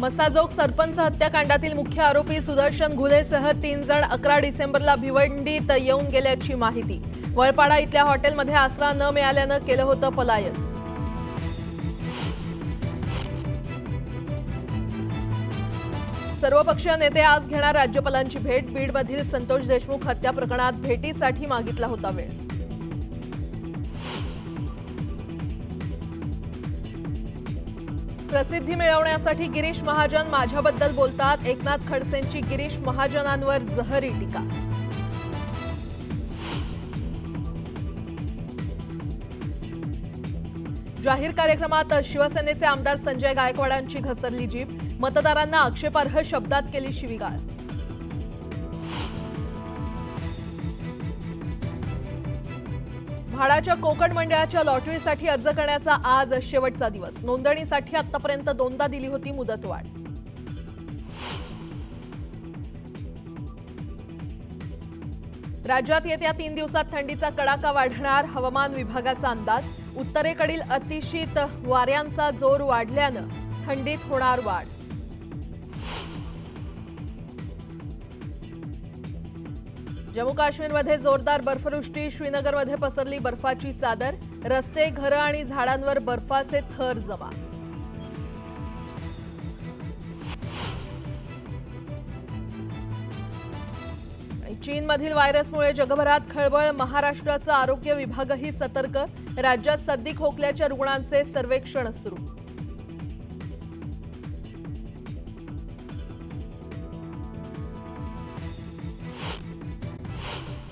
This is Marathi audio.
मसाजोग सरपंच हत्याकांडातील मुख्य आरोपी सुदर्शन घुलेसह 3 जण 11 डिसेंबरला भिवंडीत येऊन गेल्याची माहिती। वळपाडा इथल्या हॉटेलमध्ये आसरा न मिळाल्यानं केलं होतं पलायन। सर्वपक्षीय नेते आज घेणार राज्यपालांची भेट। बीडमधील संतोष देशमुख हत्या प्रकरणात भेटीसाठी मागितला होता वेळ। प्रसिद्धी मिळवण्यासाठी गिरीश महाजन माझ्याबद्दल बोलतात। एकनाथ खडसेंची गिरीश महाजनांवर जहरी टीका। जाहीर कार्यक्रमात शिवसेनेचे आमदार संजय गायकवाडांची घसरली जीभ। मतदारांना आक्षेपार्ह शब्दात केली शिवीगाळ। म्हाडाच्या कोकण मंडळाच्या लॉटरीसाठी अर्ज करण्याचा आज शेवटचा दिवस। नोंदणीसाठी आतापर्यंत 2दा दिली होती मुदतवाढ। राज्यात येत्या 3 दिवसात थंडीचा कडाका वाढणार। हवामान विभागाचा अंदाज। उत्तरेकडील अतिशीत वाऱ्यांचा जोर वाढल्यानं थंडीत होणार वाढ। जम्मू काश्मीरमध्ये जोरदार बर्फवृष्टी। श्रीनगरमध्ये पसरली बर्फाची चादर। रस्ते, घरं आणि झाडांवर बर्फाचे थर जमा। चीनमधील व्हायरसमुळे जगभरात खळबळ। महाराष्ट्राचा आरोग्य विभागही सतर्क। राज्यात सर्दी खोकल्याच्या रुग्णांचे सर्वेक्षण सुरू।